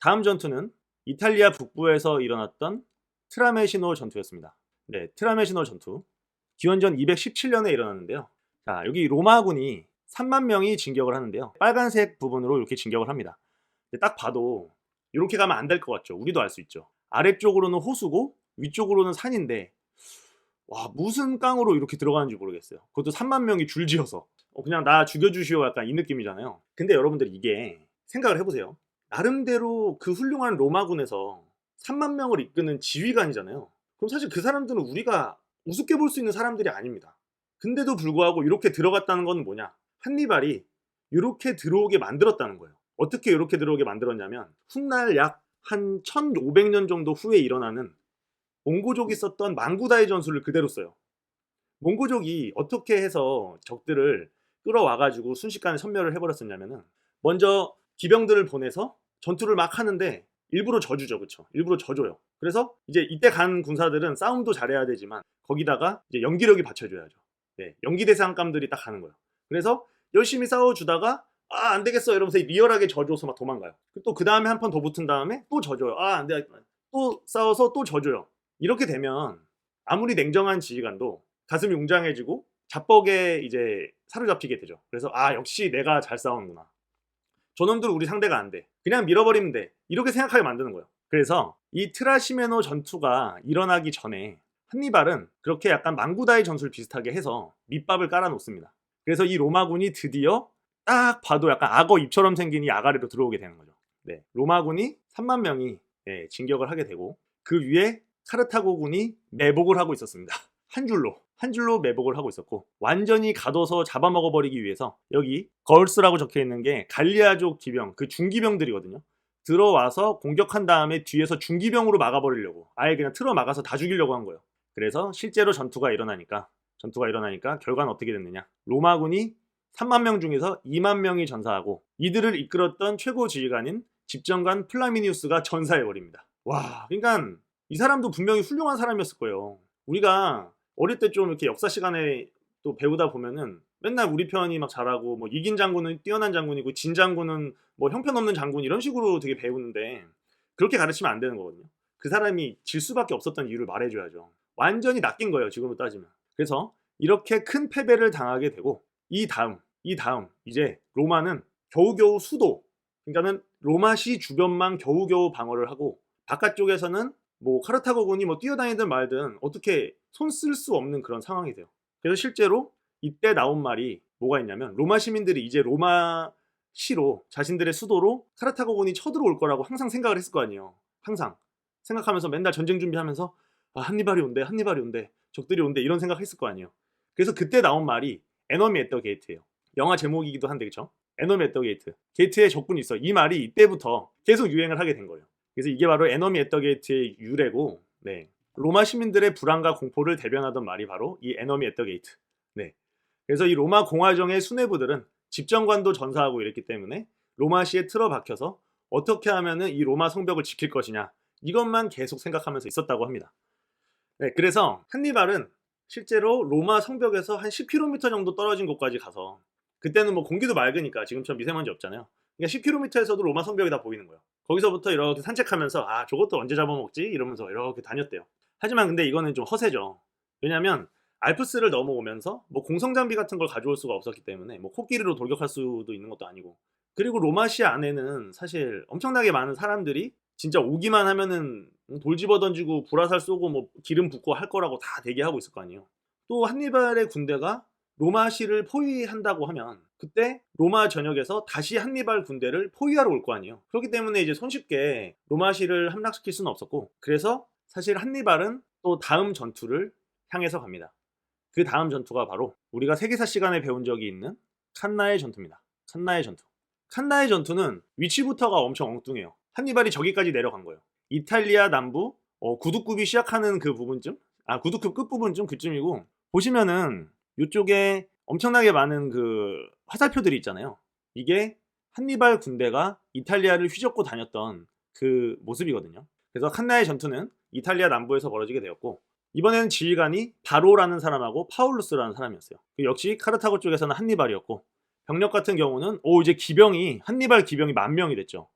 다음 전투는 이탈리아 북부에서 일어났던 트라메시노 전투였습니다. 네, 트라메시노 전투. 기원전 217년에 일어났는데요. 자, 여기 로마군이 3만 명이 진격을 하는데요. 빨간색 부분으로 이렇게 진격을 합니다. 근데 딱 봐도 이렇게 가면 안 될 것 같죠. 우리도 알 수 있죠. 아래쪽으로는 호수고 위쪽으로는 산인데 와, 무슨 깡으로 이렇게 들어가는지 모르겠어요. 그것도 3만 명이 줄지어서 그냥 나 죽여주시오 약간 이 느낌이잖아요. 근데 여러분들 이게 생각을 해보세요. 나름대로 그 훌륭한 로마군에서 3만 명을 이끄는 지휘관이잖아요. 그럼 사실 그 사람들은 우리가 우습게 볼 수 있는 사람들이 아닙니다. 근데도 불구하고 이렇게 들어갔다는 건 뭐냐? 한니발이 이렇게 들어오게 만들었다는 거예요. 어떻게 이렇게 들어오게 만들었냐면 훗날 약 한 1500년 정도 후에 일어나는 몽고족이 썼던 망구다이 전술을 그대로 써요. 몽고족이 어떻게 해서 적들을 끌어와가지고 순식간에 섬멸을 해버렸었냐면은 먼저 기병들을 보내서 전투를 막 하는데 일부러 져주죠, 그쵸? 일부러 져줘요. 그래서 이제 이때 간 군사들은 싸움도 잘해야 되지만 거기다가 이제 연기력이 받쳐줘야죠. 네, 연기 대상감들이 딱 가는 거예요. 그래서 열심히 싸워주다가 안 되겠어 이러면서 리얼하게 져줘서 막 도망가요. 또 그 다음에 한 판 더 붙은 다음에 또 져줘요. 안 돼. 또 싸워서 또 져줘요. 이렇게 되면 아무리 냉정한 지휘관도 가슴이 웅장해지고 자뻑에 이제 사로잡히게 되죠. 그래서 역시 내가 잘 싸우는구나. 저놈들 우리 상대가 안 돼. 그냥 밀어버리면 돼. 이렇게 생각하게 만드는 거예요. 그래서 이 트라시메노 전투가 일어나기 전에 한니발은 그렇게 약간 망구다이 전술 비슷하게 해서 밑밥을 깔아놓습니다. 그래서 이 로마군이 드디어 딱 봐도 약간 악어 입처럼 생긴 이 아가리로 들어오게 되는 거죠. 네, 로마군이 3만 명이 진격을 하게 되고 그 위에 카르타고군이 매복을 하고 있었습니다. 한 줄로 매복을 하고 있었고 완전히 가둬서 잡아먹어버리기 위해서 여기 걸스라고 적혀있는 게 갈리아족 기병, 그 중기병들이거든요. 들어와서 공격한 다음에 뒤에서 중기병으로 막아버리려고 아예 그냥 틀어 막아서 다 죽이려고 한 거예요. 그래서 실제로 전투가 일어나니까 결과는 어떻게 됐느냐. 로마군이 3만 명 중에서 2만 명이 전사하고 이들을 이끌었던 최고 지휘관인 집정관 플라미니우스가 전사해버립니다. 와, 그러니까 이 사람도 분명히 훌륭한 사람이었을 거예요. 우리가 어릴 때 좀 이렇게 역사 시간에 또 배우다 보면은 맨날 우리 편이 막 잘하고 뭐 이긴 장군은 뛰어난 장군이고 진 장군은 뭐 형편없는 장군 이런 식으로 되게 배우는데 그렇게 가르치면 안 되는 거거든요. 그 사람이 질 수밖에 없었던 이유를 말해줘야죠. 완전히 낚인 거예요, 지금으로 따지면. 그래서 이렇게 큰 패배를 당하게 되고 이 다음 이제 로마는 겨우겨우 수도, 그러니까는 로마시 주변만 겨우겨우 방어를 하고 바깥쪽에서는 뭐 카르타고군이 뭐 뛰어다니든 말든 어떻게 손 쓸 수 없는 그런 상황이 돼요. 그래서 실제로 이때 나온 말이 뭐가 있냐면 로마 시민들이 이제 로마시로 자신들의 수도로 카르타고군이 쳐들어올 거라고 항상 생각을 했을 거 아니에요. 항상 생각하면서 맨날 전쟁 준비하면서 한니발이 온대 적들이 온대 이런 생각했을 거 아니에요. 그래서 그때 나온 말이 에너미 앳 더 게이트예요. 영화 제목이기도 한데 그쵸? 에너미 앳 더 게이트. 게이트에 적군이 있어. 이 말이 이때부터 계속 유행을 하게 된 거예요. 그래서 이게 바로 에너미 앳 더 게이트의 유래고, 네. 로마 시민들의 불안과 공포를 대변하던 말이 바로 이 에너미 앳 더 게이트. 네. 그래서 이 로마 공화정의 수뇌부들은 집정관도 전사하고 이랬기 때문에 로마시에 틀어박혀서 어떻게 하면은 이 로마 성벽을 지킬 것이냐 이것만 계속 생각하면서 있었다고 합니다. 네, 그래서 한니발은 실제로 로마 성벽에서 한 10km 정도 떨어진 곳까지 가서 그때는 뭐 공기도 맑으니까 지금처럼 미세먼지 없잖아요. 그러니까 10km에서도 로마 성벽이 다 보이는 거예요. 거기서부터 이렇게 산책하면서 저것도 언제 잡아먹지? 이러면서 이렇게 다녔대요. 하지만 근데 이거는 좀 허세죠. 왜냐면 알프스를 넘어오면서 뭐 공성장비 같은 걸 가져올 수가 없었기 때문에 뭐 코끼리로 돌격할 수도 있는 것도 아니고, 그리고 로마시 안에는 사실 엄청나게 많은 사람들이 진짜 오기만 하면은 돌 집어 던지고 불화살 쏘고 뭐 기름 붓고 할 거라고 다 대기하고 있을 거 아니에요. 또 한니발의 군대가 로마시를 포위한다고 하면 그때 로마 전역에서 다시 한니발 군대를 포위하러 올 거 아니에요. 그렇기 때문에 이제 손쉽게 로마시를 함락시킬 수는 없었고, 그래서 사실 한니발은 또 다음 전투를 향해서 갑니다. 그 다음 전투가 바로 우리가 세계사 시간에 배운 적이 있는 칸나의 전투입니다. 칸나의 전투. 칸나의 전투는 위치부터가 엄청 엉뚱해요. 한니발이 저기까지 내려간 거예요. 이탈리아 남부 구두굽이 시작하는 그 부분쯤, 구두굽 끝부분쯤 그쯤이고, 보시면은 이쪽에 엄청나게 많은 그 화살표들이 있잖아요. 이게 한니발 군대가 이탈리아를 휘젓고 다녔던 그 모습이거든요. 그래서 칸나의 전투는 이탈리아 남부에서 벌어지게 되었고, 이번에는 지휘관이 바로라는 사람하고 파울루스라는 사람이었어요. 역시 카르타고 쪽에서는 한니발이었고, 병력 같은 경우는 이제 한니발 기병이 10,000명이 됐죠.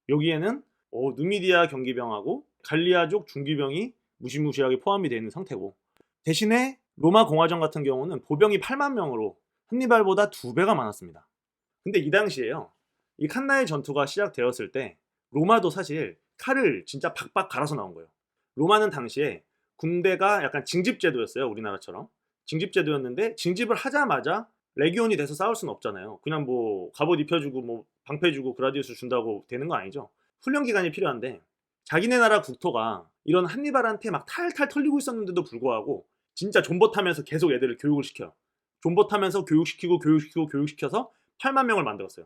여기에는 누미디아 경기병하고 갈리아족 중기병이 무시무시하게 포함이 되어 있는 상태고, 대신에 로마 공화정 같은 경우는 보병이 8만 명으로 한니발보다 2배가 많았습니다. 근데 이 당시에요, 이 칸나의 전투가 시작되었을 때 로마도 사실 칼을 진짜 박박 갈아서 나온 거예요. 로마는 당시에 군대가 약간 징집제도였어요. 우리나라처럼 징집제도였는데, 징집을 하자마자 레기온이 돼서 싸울 수는 없잖아요. 그냥 뭐 갑옷 입혀주고 뭐 방패 주고 그라디우스 준다고 되는 거 아니죠. 훈련 기간이 필요한데, 자기네 나라 국토가 이런 한니발한테 막 탈탈 털리고 있었는데도 불구하고 진짜 존버 타면서 계속 애들을 교육을 시켜요. 존버 타면서 교육시키고 교육시키고 교육시켜서 8만 명을 만들었어요.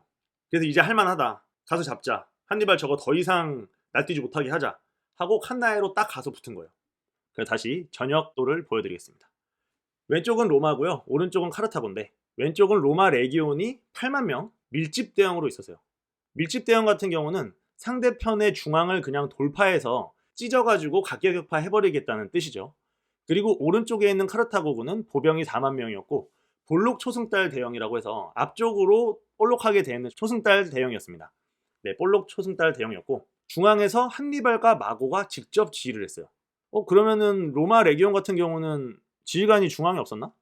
그래서 이제 할만하다, 가서 잡자, 한니발 저거 더 이상 날뛰지 못하게 하자 하고 칸나에로 딱 가서 붙은 거예요. 그래서 다시 전역도를 보여드리겠습니다. 왼쪽은 로마고요, 오른쪽은 카르타고인데, 왼쪽은 로마 레기온이 8만 명 밀집 대형으로 있었어요. 밀집 대형 같은 경우는 상대편의 중앙을 그냥 돌파해서 찢어가지고 각계격파 해버리겠다는 뜻이죠. 그리고 오른쪽에 있는 카르타고군은 보병이 4만 명이었고 볼록 초승달 대형이라고 해서 앞쪽으로 볼록하게 되어 있는 초승달 대형이었습니다. 네, 볼록 초승달 대형이었고, 중앙에서 한니발과 마고가 직접 지휘를 했어요. 그러면은 로마 레기온 같은 경우는 지휘관이 중앙에 없었나?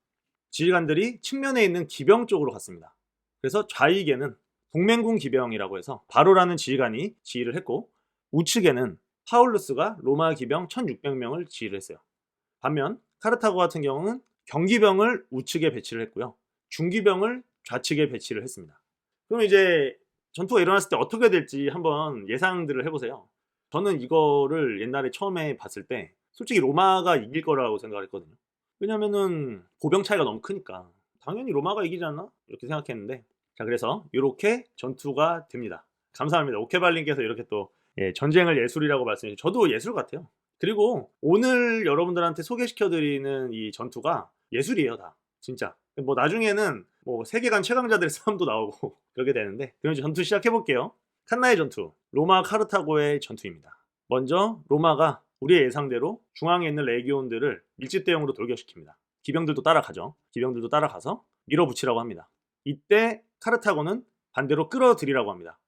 지휘관들이 측면에 있는 기병 쪽으로 갔습니다. 그래서 좌익에는 동맹군 기병이라고 해서 바로라는 지휘관이 지휘를 했고, 우측에는 파울루스가 로마 기병 1600명을 지휘를 했어요. 반면 카르타고 같은 경우는 경기병을 우측에 배치를 했고요, 중기병을 좌측에 배치를 했습니다. 그럼 이제 전투가 일어났을 때 어떻게 될지 한번 예상들을 해보세요. 저는 이거를 옛날에 처음에 봤을 때 솔직히 로마가 이길 거라고 생각을 했거든요. 왜냐면은 보병 차이가 너무 크니까 당연히 로마가 이기지 않나? 이렇게 생각했는데, 자, 그래서 이렇게 전투가 됩니다. 감사합니다. 오케발님께서 이렇게 또 전쟁을 예술이라고 말씀해 주셔서 저도 예술 같아요. 그리고 오늘 여러분들한테 소개시켜드리는 이 전투가 예술이에요, 다. 진짜. 뭐 나중에는 뭐 세계관 최강자들의 싸움도 나오고 그렇게 되는데, 그럼 이제 전투 시작해볼게요. 칸나의 전투, 로마 카르타고의 전투입니다. 먼저 로마가 우리의 예상대로 중앙에 있는 레기온들을 밀집 대형으로 돌격시킵니다. 기병들도 따라가죠. 기병들도 따라가서 밀어붙이라고 합니다. 이때 카르타고는 반대로 끌어들이라고 합니다.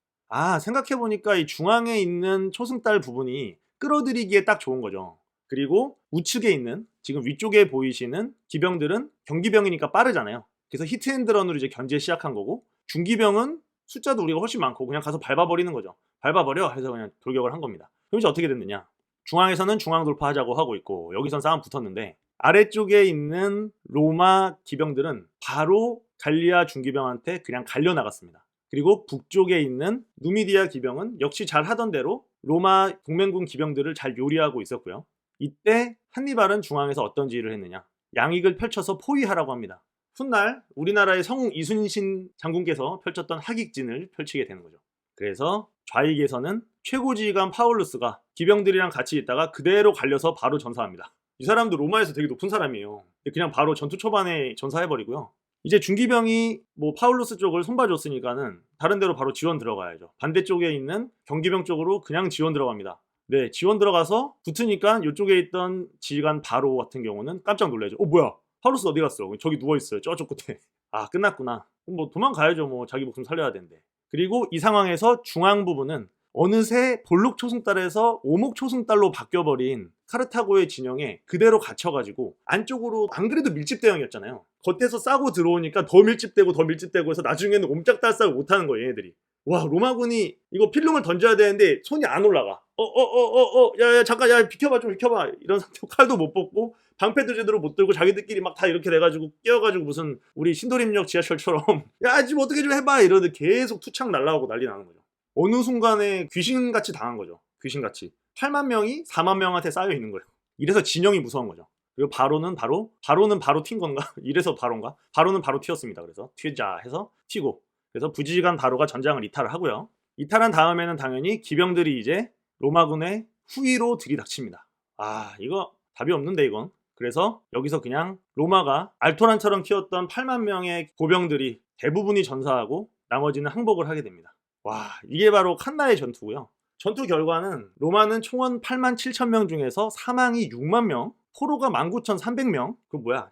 생각해보니까 이 중앙에 있는 초승달 부분이 끌어들이기에 딱 좋은 거죠. 그리고 우측에 있는 지금 위쪽에 보이시는 기병들은 경기병이니까 빠르잖아요. 그래서 히트앤드런으로 이제 견제 시작한 거고, 중기병은 숫자도 우리가 훨씬 많고 그냥 가서 밟아버리는 거죠. 밟아버려 해서 그냥 돌격을 한 겁니다. 그럼 이제 어떻게 됐느냐, 중앙에서는 중앙 돌파하자고 하고 있고 여기선 싸움 붙었는데, 아래쪽에 있는 로마 기병들은 바로 갈리아 중기병한테 그냥 갈려나갔습니다. 그리고 북쪽에 있는 누미디아 기병은 역시 잘 하던 대로 로마 동맹군 기병들을 잘 요리하고 있었고요. 이때 한니발은 중앙에서 어떤 지휘를 했느냐, 양익을 펼쳐서 포위하라고 합니다. 훗날 우리나라의 성웅 이순신 장군께서 펼쳤던 하객진을 펼치게 되는 거죠. 그래서 좌익에서는 최고지휘관 파울루스가 기병들이랑 같이 있다가 그대로 갈려서 바로 전사합니다. 이 사람도 로마에서 되게 높은 사람이에요. 그냥 바로 전투 초반에 전사해버리고요. 이제 중기병이 뭐 파울루스 쪽을 손봐줬으니까는 다른 데로 바로 지원 들어가야죠. 반대쪽에 있는 경기병 쪽으로 그냥 지원 들어갑니다. 네, 지원 들어가서 붙으니까 이쪽에 있던 지휘관 바로 같은 경우는 깜짝 놀라죠. 뭐야, 파울루스 어디 갔어? 저기 누워있어요, 저쪽 끝에. 끝났구나. 뭐 도망가야죠. 뭐 자기 목숨 살려야 되는데. 그리고 이 상황에서 중앙 부분은 어느새 볼록 초승달에서 오목 초승달로 바뀌어버린 카르타고의 진영에 그대로 갇혀가지고, 안쪽으로 안 그래도 밀집 대형이었잖아요. 겉에서 싸고 들어오니까 더 밀집되고 더 밀집되고 해서 나중에는 옴짝달싹을 못하는 거예요, 얘네들이. 와, 로마군이 이거 필름을 던져야 되는데 손이 안 올라가. 야 잠깐, 야 비켜봐, 좀 비켜봐, 이런 상태로 칼도 못 뽑고 방패도 제대로 못 들고 자기들끼리 막 다 이렇게 돼가지고 끼어가지고 무슨 우리 신도림역 지하철처럼 야 지금 어떻게 좀 해봐 이러는데 계속 투창 날라오고 난리 나는 거죠. 어느 순간에 귀신같이 당한 거죠. 귀신같이 8만 명이 4만 명한테 쌓여 있는 거예요. 이래서 진영이 무서운 거죠. 그리고 바로는 바로 튄 건가? 이래서 바로인가? 바로는 바로 튀었습니다. 그래서 튀자 해서 튀고, 그래서 부지간 바로가 전장을 이탈을 하고요. 이탈한 다음에는 당연히 기병들이 이제 로마군의 후위로 들이닥칩니다. 이거 답이 없는데 이건. 그래서 여기서 그냥 로마가 알토란처럼 키웠던 8만 명의 고병들이 대부분이 전사하고 나머지는 항복을 하게 됩니다. 와, 이게 바로 칸나의 전투고요. 전투 결과는 로마는 총원 8만 7천 명 중에서 사망이 6만 명, 포로가 19,300명,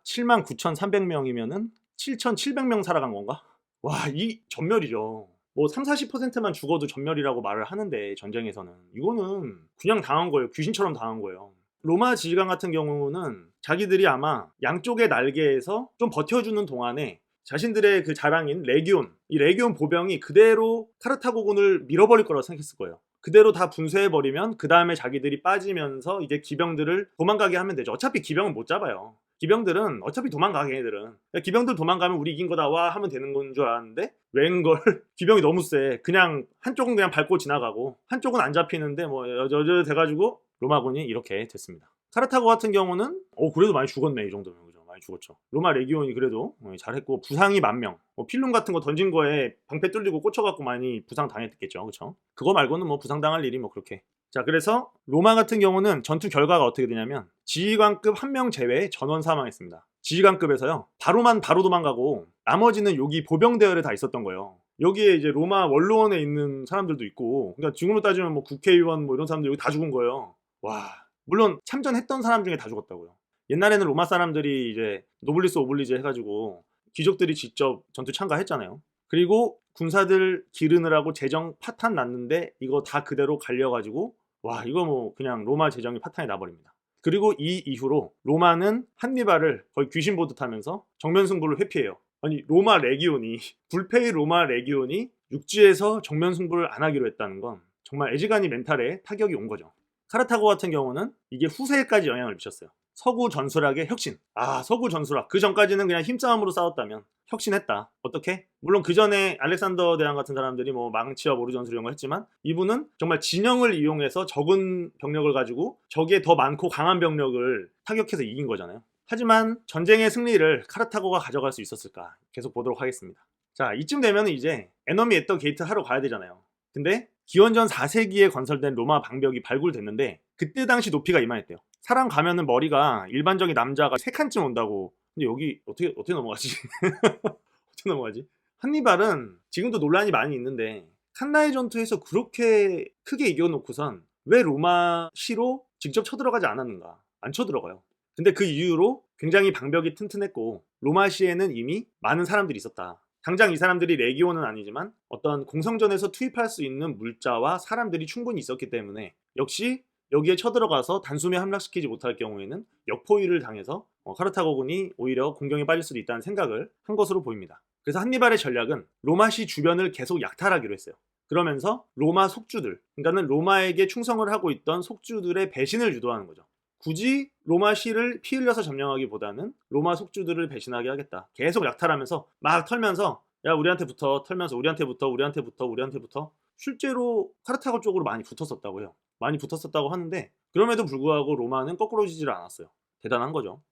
79,300명이면은 7,700명 살아간 건가? 와, 이 전멸이죠. 뭐 30-40%만 죽어도 전멸이라고 말을 하는데 전쟁에서는 이거는 그냥 당한 거예요. 귀신처럼 당한 거예요. 로마 지휘관 같은 경우는 자기들이 아마 양쪽의 날개에서 좀 버텨주는 동안에 자신들의 그 자랑인 레기온, 이 레기온 보병이 그대로 카르타고군을 밀어버릴 거라고 생각했을 거예요. 그대로 다 분쇄해버리면 그 다음에 자기들이 빠지면서 이제 기병들을 도망가게 하면 되죠. 어차피 기병은 못 잡아요. 기병들은 어차피 도망가, 걔네들은. 기병들 도망가면 우리 이긴 거다 와 하면 되는 건 줄 알았는데 웬걸 기병이 너무 세. 그냥 한쪽은 그냥 밟고 지나가고 한쪽은 안 잡히는데 뭐 여저 돼가지고 로마군이 이렇게 됐습니다. 카르타고 같은 경우는 그래도 많이 죽었네. 이 정도면 그죠? 많이 죽었죠. 로마 레기온이 그래도 잘했고 부상이 10,000명. 필름 같은 거 던진 거에 방패 뚫리고 꽂혀갖고 많이 부상 당했겠죠. 그쵸? 그거 말고는 뭐 부상 당할 일이 뭐 그렇게. 자, 그래서 로마 같은 경우는 전투 결과가 어떻게 되냐면 지휘관급 1명 제외 전원 사망했습니다. 지휘관급에서요 바로 도망가고 나머지는 여기 보병 대열에 다 있었던 거예요. 여기에 이제 로마 원로원에 있는 사람들도 있고, 그러니까 지금으로 따지면 뭐 국회의원 뭐 이런 사람들 여기 다 죽은 거예요. 와, 물론 참전했던 사람 중에 다 죽었다고요. 옛날에는 로마 사람들이 이제 노블리스 오블리제 해가지고 귀족들이 직접 전투 참가했잖아요. 그리고 군사들 기르느라고 재정 파탄 났는데 이거 다 그대로 갈려가지고 와, 이거 뭐 그냥 로마 재정이 파탄이 나버립니다. 그리고 이 이후로 로마는 한니발을 거의 귀신 보듯 하면서 정면 승부를 회피해요. 아니, 로마 레기온이 불패의 로마 레기온이 육지에서 정면 승부를 안 하기로 했다는 건 정말 애지간히 멘탈에 타격이 온 거죠. 카르타고 같은 경우는 이게 후세에까지 영향을 미쳤어요. 서구 전술학의 혁신. 서구 전술학. 그 전까지는 그냥 힘싸움으로 싸웠다면 혁신했다. 어떻게? 물론 그 전에 알렉산더 대왕 같은 사람들이 뭐 망치와 모르 전술 이런 거 했지만 이분은 정말 진영을 이용해서 적은 병력을 가지고 적에 더 많고 강한 병력을 타격해서 이긴 거잖아요. 하지만 전쟁의 승리를 카르타고가 가져갈 수 있었을까? 계속 보도록 하겠습니다. 자, 이쯤 되면 이제 에너미 앳 더 게이트 하러 가야 되잖아요. 근데 기원전 4세기에 건설된 로마 방벽이 발굴됐는데 그때 당시 높이가 이만했대요. 사람 가면은 머리가 일반적인 남자가 3칸쯤 온다고. 근데 여기 어떻게 넘어가지? 어떻게 넘어가지? 한니발은 지금도 논란이 많이 있는데 칸나의 전투에서 그렇게 크게 이겨놓고선 왜 로마 시로 직접 쳐들어가지 않았는가? 안 쳐들어가요. 근데 그 이후로 굉장히 방벽이 튼튼했고 로마시에는 이미 많은 사람들이 있었다. 당장 이 사람들이 레기온은 아니지만 어떤 공성전에서 투입할 수 있는 물자와 사람들이 충분히 있었기 때문에 역시 여기에 쳐들어가서 단숨에 함락시키지 못할 경우에는 역포위를 당해서 카르타고군이 오히려 공경에 빠질 수도 있다는 생각을 한 것으로 보입니다. 그래서 한니발의 전략은 로마시 주변을 계속 약탈하기로 했어요. 그러면서 로마 속주들, 그러니까는 로마에게 충성을 하고 있던 속주들의 배신을 유도하는 거죠. 굳이 로마시를 피 흘려서 점령하기보다는 로마 속주들을 배신하게 하겠다. 계속 약탈하면서 막 털면서 야, 우리한테 붙어, 털면서 우리한테 붙어. 실제로 카르타고 쪽으로 많이 붙었었다고 해요. 많이 붙었었다고 하는데 그럼에도 불구하고 로마는 거꾸로 지지를 않았어요. 대단한 거죠.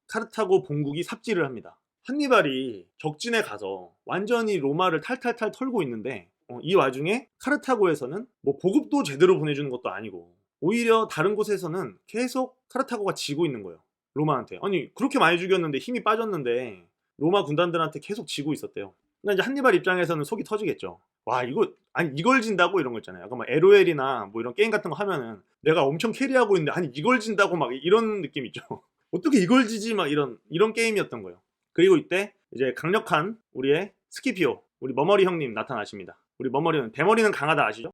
카르타고 본국이 삽질을 합니다. 한니발이 적진에 가서 완전히 로마를 탈탈탈 털고 있는데 이 와중에 카르타고에서는 뭐 보급도 제대로 보내주는 것도 아니고 오히려 다른 곳에서는 계속 카르타고가 지고 있는 거예요. 로마한테. 아니, 그렇게 많이 죽였는데 힘이 빠졌는데 로마 군단들한테 계속 지고 있었대요. 그러니까 이제 한니발 입장에서는 속이 터지겠죠. 와, 이걸 진다고 이런 거 있잖아요. 약간 뭐 LOL이나 뭐 이런 게임 같은 거 하면은 내가 엄청 캐리하고 있는데 아니 이걸 진다고 막 이런 느낌 있죠. 어떻게 이걸 지지 막 이런 게임이었던 거예요. 그리고 이때 이제 강력한 우리의 스키피오, 우리 머머리 형님 나타나십니다. 우리 머머리는 대머리는 강하다 아시죠?